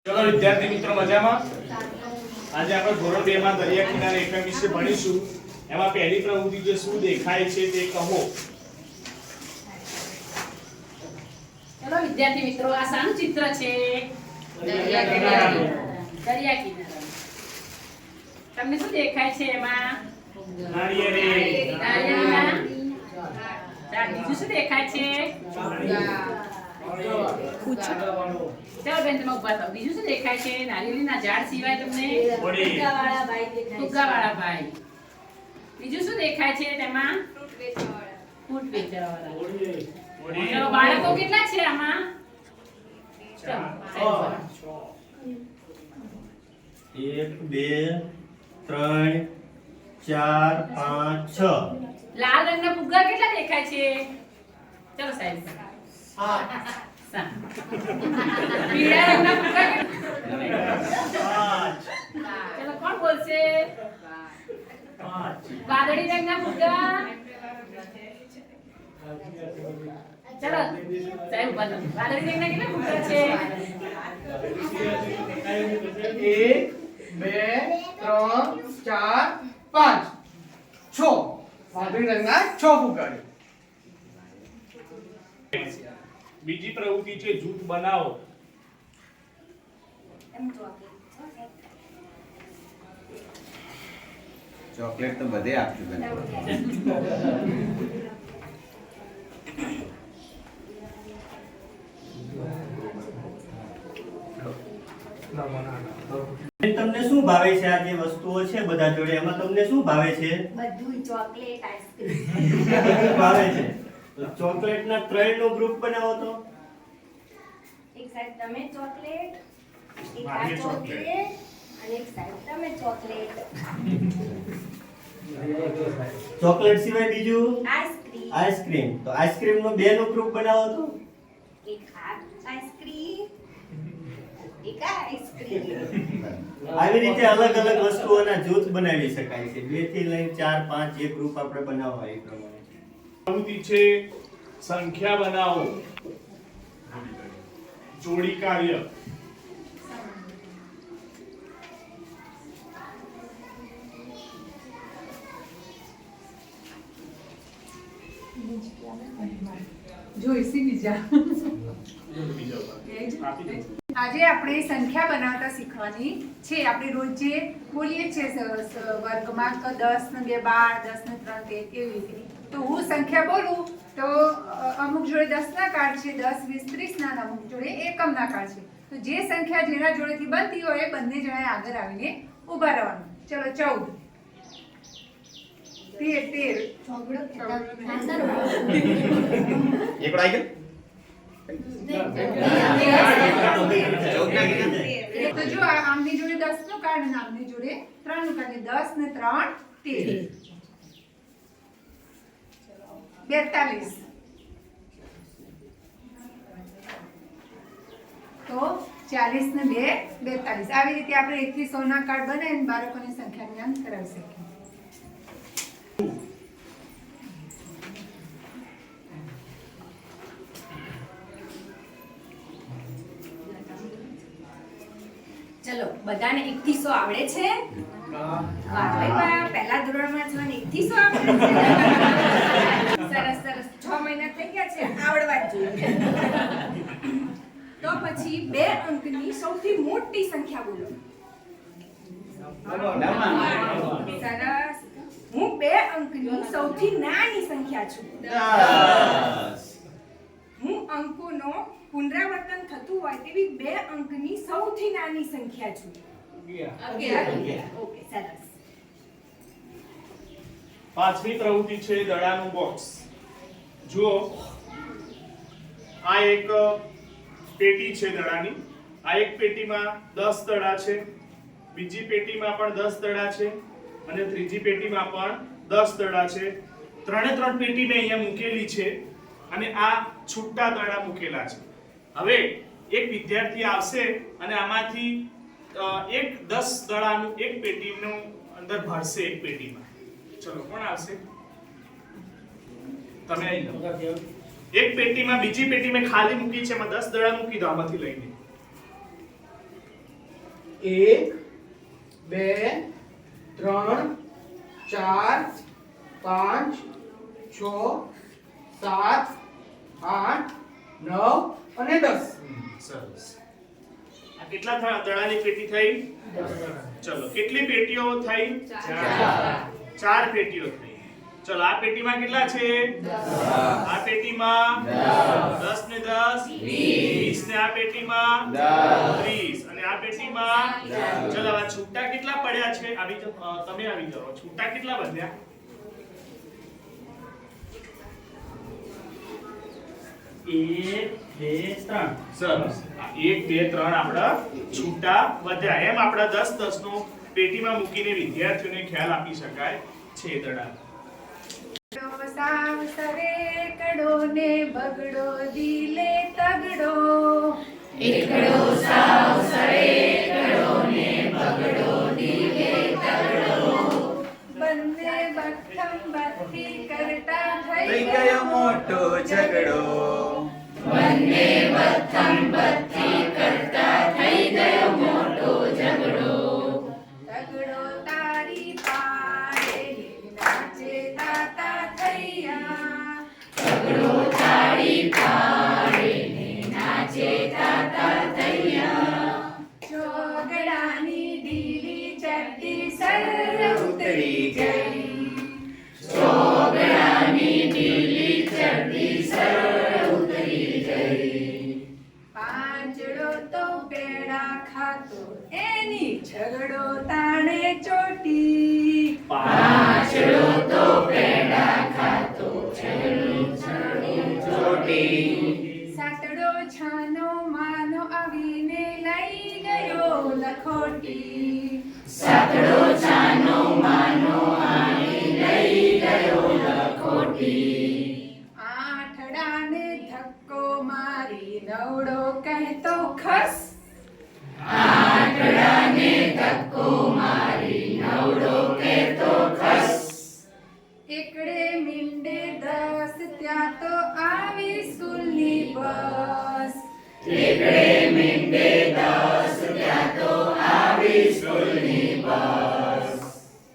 ચલો વિદ્યાર્થી મિત્રો મજામાં? આજે આપણે ધોરણ 2 માં દરિયા કિનારે એકમ વિશે ભણીશું. એમાં પહેલી પ્રવૃત્તિ જે શું દેખાય છે તે કહો. ચલો વિદ્યાર્થી મિત્રો, આ શાનું ચિત્ર છે? દરિયા કિનારે. દરિયા કિનારે. તમને શું દેખાય છે એમાં? નાળિયેરી. બીજું શું દેખાય છે? ચાલો બેન, તમે ઉભા થાઓ. બીજું શું દેખાય છે? નારિયેળીના ઝાડ સિવાય તમને? ફુગ્ગાવાળા ભાઈ. બીજું શું દેખાય છે તેમાં? ફ્રૂટ વેચવાવાળા. ચલો, બાળકો કેટલા છે આમાં? 1 2 3 4 5 6. લાલ રંગના ફુગ્ગા કેટલા દેખાય છે? ચલો સાહેબ. 7. પીળા રંગના ફુગ્ગા કેટલા? 5. ચલો, કોણ બોલશે? 5. વાદળી રંગના ફુગ્ગા? ચલો સાહેબ ઉભા થાઓ. વાદળી રંગના કેટલા ફુગ્ગા છે? 1 2 3 4 5 6. વાદળી રંગના 6 ફુગ્ગા. બીજી પ્રવૃત્તિ છે જૂથ બનાવો. ચોકલેટ તો બધે આપશું બેન. તમને શું ભાવે છે? આ જે વસ્તુઓ છે બધા જોડે, એમાં તમને શું ભાવે છે? બધું ચોકલેટ આઈસ્ક્રીમ બધું ભાવે છે. તો ચોકલેટના 3 નો ગ્રુપ બનાવો તો. એક સાઈડ તમે ચોકલેટ, એક આ મારી ચોકલેટ અને એક સાઈડ તમે ચોકલેટ. ચોકલેટ સિવાય બીજું આઈસ્ક્રીમ, આઈસ્ક્રીમ. તો આઈસ્ક્રીમ નો 2 નો ગ્રુપ બનાવો તો. એક આ આઈસ્ક્રીમ, એક આ આઈસ્ક્રીમ. આવી રીતે અલગ અલગ વસ્તુઓના જૂથ બનાવી શકાય છે. 2 થી લઈને 4 5 જે ગ્રુપ આપણે બનાવવા એ પ્રમાણે. પ્રવૃત્તિ છે સંખ્યા બનાવો. જોડી કાર્ય. જોઈશી બીજા. આજે આપણે સંખ્યા બનાવતા શીખવાની છે. આપણે રોજ જે બોલીએ છીએ વર્ગમાં કે 10 ને 2 12, 10 ને 3 13 એવી રીતે. તો હું સંખ્યા બોલું તો અમુક જોડે 10 ના કાર્ડ છે, 10 20 30 ના, અમુક જોડે એકમના કાર્ડ છે. તો જે સંખ્યા જેના જોડેથી બનતી હોય બંને જણાએ આગળ આવીને ઊભા રહેવાનું. ચલો 14 એકડો આવી તો જો આમની જોડે 10 નું કાર્ડ અને આમની જોડે 3 નું કાર્ડ. 10 ને 3 13. 42. તો 40 ને 2 42. આવી રીતે આપણે 1 થી 100 ના કાર્ડ બનાવીને બાળકોને સંખ્યા જ્ઞાન કરાવી શકીએ. ચલો, બધાને 1 થી 100 આવડે છે? વાહ ભાઈ વાહ, પહેલા ધોરણમાં છો ને 1 થી 100 આવડે છે. સરસ સરસ, 6 મહિના થઈ ગયા છે, આવડવા જ જોઈએ. તો પછી 2 અંકની સૌથી મોટી સંખ્યા બોલો. સરસ. હું 2 અંકની સૌથી નાની સંખ્યા છું. 10. હું અંકોનો પુનરાવર્તન થતું હોય તેવી 2 અંકની સૌથી નાની સંખ્યા છું. 11. ઓકે, સરસ. પાંચમી પ્રવૃત્તિ છે દડાનું બોક્સ. જુઓ, આ એક પેટી છે દડાની. આ એક પેટીમાં 10 દડા છે, બીજી પેટીમાં પણ 10 દડા છે અને ત્રીજી પેટીમાં પણ 10 દડા છે. ત્રણે ત્રણ પેટી મેં અહીંયા મૂકેલી છે અને આ છૂટા દડા મૂકેલા છે. હવે એક વિદ્યાર્થી આવશે અને આમાંથી એક 10 દડાનું એક પેટીનું અંદર ભરશે એક પેટીમાં. ચલો, કોણ આવશે? તમે આવી જાઓ. એક પેટીમાં બીજી પેટી મેં ખાલી મૂકી છે, એમાં 10 દડા મૂકી દો આમાંથી લઈને. 1 2 3 4 5 6 7 8 9 અને 10. સરસ. આ કેટલા દડાની પેટી થઈ? ચલો કેટલી પેટીઓ થઈ? 4 પેટીઓ થઈ. ચલો આ પેટીમાં કેટલા છે? આ પેટીમાં 10 ને 10 20 ને આ પેટીમાં 30 અને આ પેટીમાં ચલો આ છૂટા કેટલા પડ્યા છે? આવી જાઓ, તમે આવી જાઓ. છૂટા કેટલા વધ્યા? 1 2 3. સરસ. 1 2 3 આપડા છૂટા વધ્યા. એમ આપડા 10 10 નો પેટીમાં મૂકીને વિદ્યાર્થીઓને ખ્યાલ આપી શકાય છે દડા. એકડો સાવ સરે કડો ને બગડો દિલે તગડો. એકડો સાવ સરે કડો ને બગડો દિલે તગડો. બંને બથમ બથી કરતા થઈ થઈ ગયો મોટો ઝઘડો. બંને બથમ બથી કરતા થઈ ગયો મોટો ઝઘડો. તગડો તારી પાડે નાચે તાતા થૈયા. તગડો તાળી પાડે ને નાચે તાતા થૈયા. ચોગડાની ઢીલી ચડતી સર ઉતરી ગઈ. ચોગડાની ઢીલી ચડતી સર ઉતરી ગઈ. પાંચડો તો પેડા ખાતો એની ઝઘડો તાણે ચોટી. પાંચડો તો પેડા ખાતો ચોટી. સાતડો છાનો માનો આવીને લઈ ગયો લખોટી. સાતડો છાનો માનો આને લઈ ગયો લખોટી. આઠડાને ધક્કો મારી નવડો કહેતો ખસ. આ